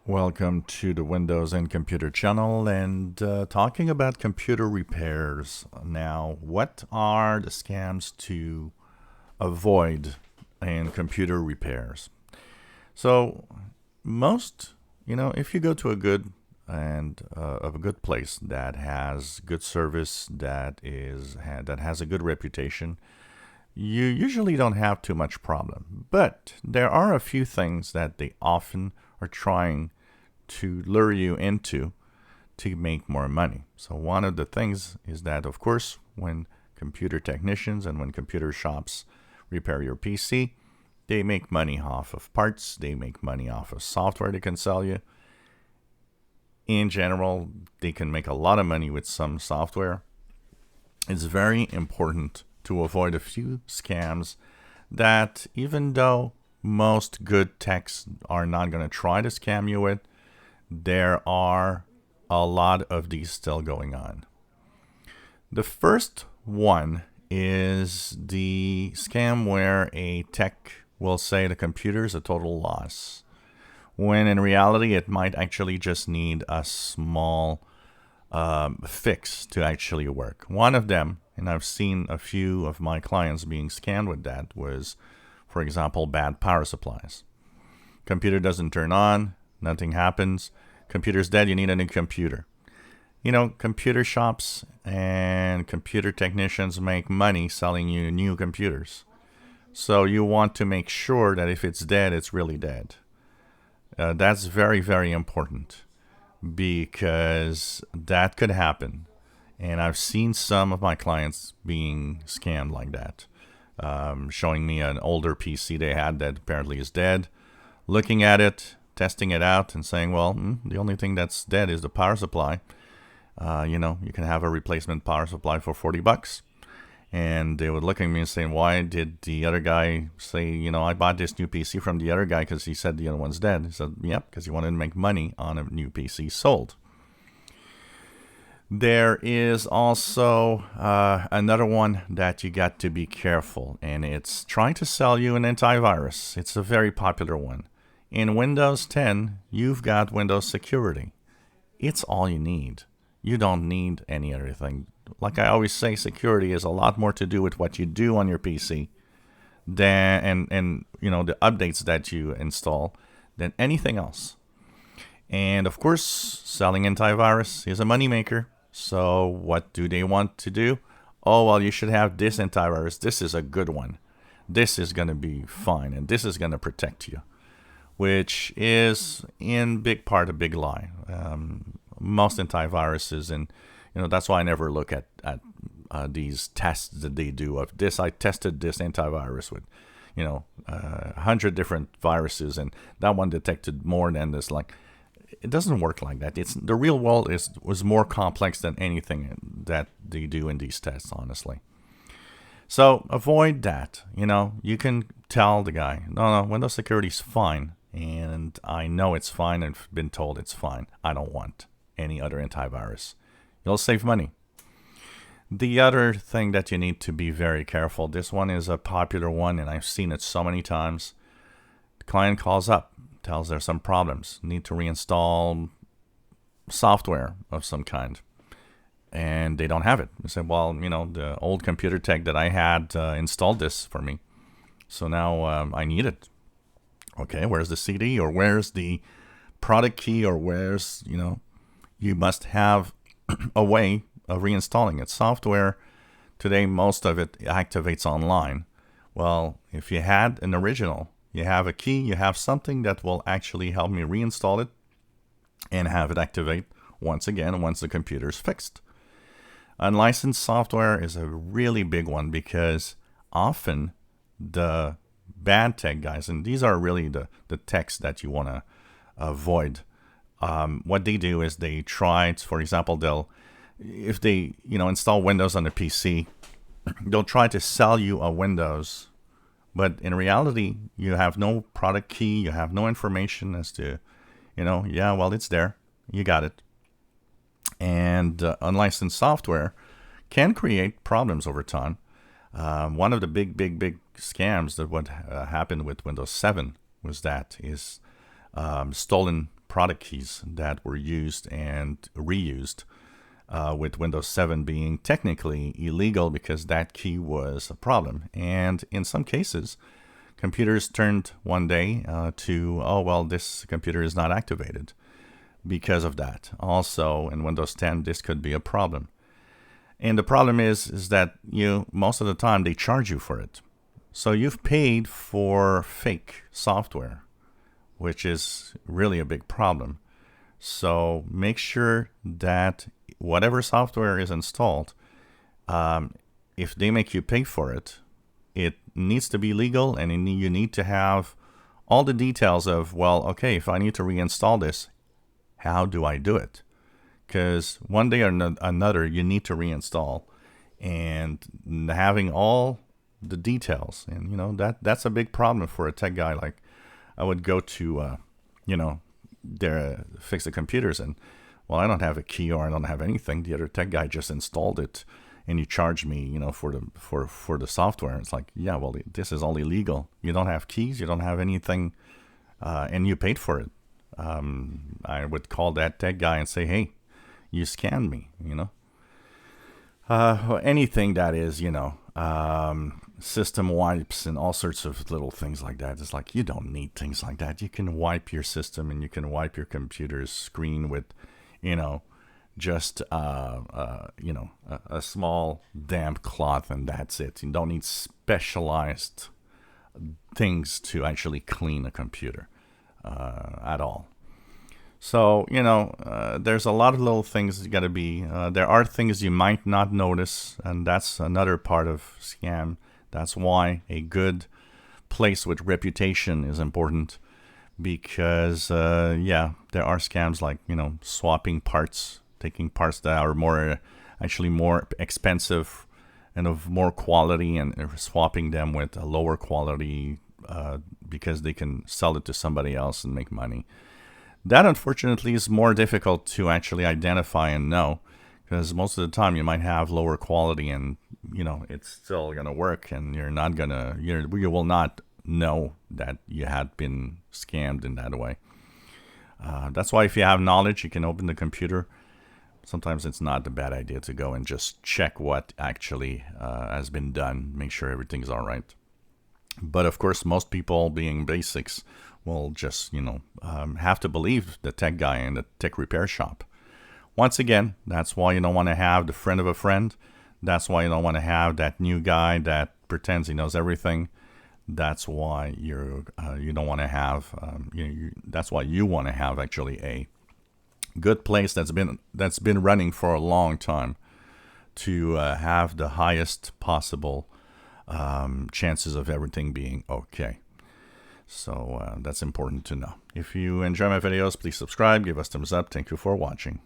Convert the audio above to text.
Welcome to the Windows and Computer channel and talking about computer repairs. Now, what are the scams to avoid in computer repairs? So, if you go to a good of a good place that has good service, that has a good reputation, you usually don't have too much problem. But there are a few things that they often are trying to lure you into to make more money. So one of the things is that, of course, when computer technicians and when computer shops repair your PC, they make money off of parts, they make money off of software they can sell you. In general, they can make a lot of money with some software. It's very important to avoid a few scams that, even though most good techs are not going to try to scam you with, there are a lot of these still going on. The first one is the scam where a tech will say the computer is a total loss, when in reality it might actually just need a small fix to actually work. One of them, and I've seen a few of my clients being scammed with that, was, for example, bad power supplies. Computer doesn't turn on, nothing happens. Computer's dead, you need a new computer. Computer shops and computer technicians make money selling you new computers. So you want to make sure that if it's dead, it's really dead. That's very, very important because that could happen. And I've seen some of my clients being scammed like that, showing me an older PC they had that apparently is dead, looking at it, testing it out, and saying, well, the only thing that's dead is the power supply. You can have a replacement power supply for $40. And they would look at me and say, why did the other guy say, I bought this new PC from the other guy because he said the other one's dead? He said, yep, because he wanted to make money on a new PC sold. There is also another one that you got to be careful, and it's trying to sell you an antivirus. It's a very popular one. In Windows 10, you've got Windows Security. It's all you need. You don't need any other thing. Like I always say, security is a lot more to do with what you do on your PC than the updates that you install than anything else. And of course, selling antivirus is a moneymaker. So what do they want to do? Oh, well, you should have this antivirus. This is a good one. This is going to be fine, and this is going to protect you, which is in big part a big lie. Most antiviruses, and that's why I never look at these tests that they do of this. I tested this antivirus with 100 different viruses, and that one detected more than this. Like, it doesn't work like that. It's the real world was more complex than anything that they do in these tests, honestly. So avoid that. You can tell the guy, no, Windows Security is fine, and I know it's fine. I've been told it's fine. I don't want any other antivirus. You'll save money. The other thing that you need to be very careful, this one is a popular one, and I've seen it so many times. The client calls up, tells there's some problems, need to reinstall software of some kind, and they don't have it. They say, well, the old computer tech that I had installed this for me, so now I need it. Okay, where's the CD, or where's the product key, or where's, you must have a way of reinstalling it. Software today, most of it activates online. Well, if you had an original, you have a key, you have something that will actually help me reinstall it and have it activate once again once the computer is fixed. Unlicensed software is a really big one because often the bad tech guys, and these are really the techs that you want to avoid, what they do is they try to, for example, if they install Windows on a PC, they'll try to sell you a Windows, but in reality you have no product key, you have no information as to it's there, you got it. And unlicensed software can create problems over time. One of the big scams that what happened with Windows 7 was stolen product keys that were used and reused, with Windows 7 being technically illegal because that key was a problem. And in some cases, computers turned one day to, oh, well, this computer is not activated because of that. Also, in Windows 10, this could be a problem. And the problem is that most of the time they charge you for it. So you've paid for fake software, which is really a big problem. So make sure that whatever software is installed, if they make you pay for it, it needs to be legal, and you need to have all the details of, well, okay, if I need to reinstall this, how do I do it? Because one day or another, you need to reinstall, and having all the details, and that's a big problem for a tech guy. Like, I would go to fix the computers, and well, I don't have a key or I don't have anything. The other tech guy just installed it, and you charge me, for the software. It's like, yeah, well, this is all illegal. You don't have keys, you don't have anything, and you paid for it. I would call that tech guy and say, hey, you scammed me, anything that is, system wipes and all sorts of little things like that. It's like, you don't need things like that. You can wipe your system and you can wipe your computer's screen with, just, a small damp cloth, and that's it. You don't need specialized things to actually clean a computer at all. So, there's a lot of little things you got to be. There are things you might not notice, and that's another part of scam. That's why a good place with reputation is important, because, there are scams like, swapping parts, taking parts that are more expensive and of more quality, and swapping them with a lower quality because they can sell it to somebody else and make money. That, unfortunately, is more difficult to actually identify and know, because most of the time you might have lower quality and, it's still going to work, and you will not know that you had been scammed in that way. That's why if you have knowledge, you can open the computer. Sometimes it's not a bad idea to go and just check what actually has been done, make sure everything's all right. But of course, most people, being basics, will just, have to believe the tech guy in the tech repair shop. Once again, that's why you don't want to have the friend of a friend. That's why you don't want to have that new guy that pretends he knows everything. That's why you don't want to have. That's why you want to have actually a good place that's been running for a long time, to have the highest possible chances of everything being okay. So that's important to know. If you enjoy my videos, please subscribe, give us thumbs up. Thank you for watching.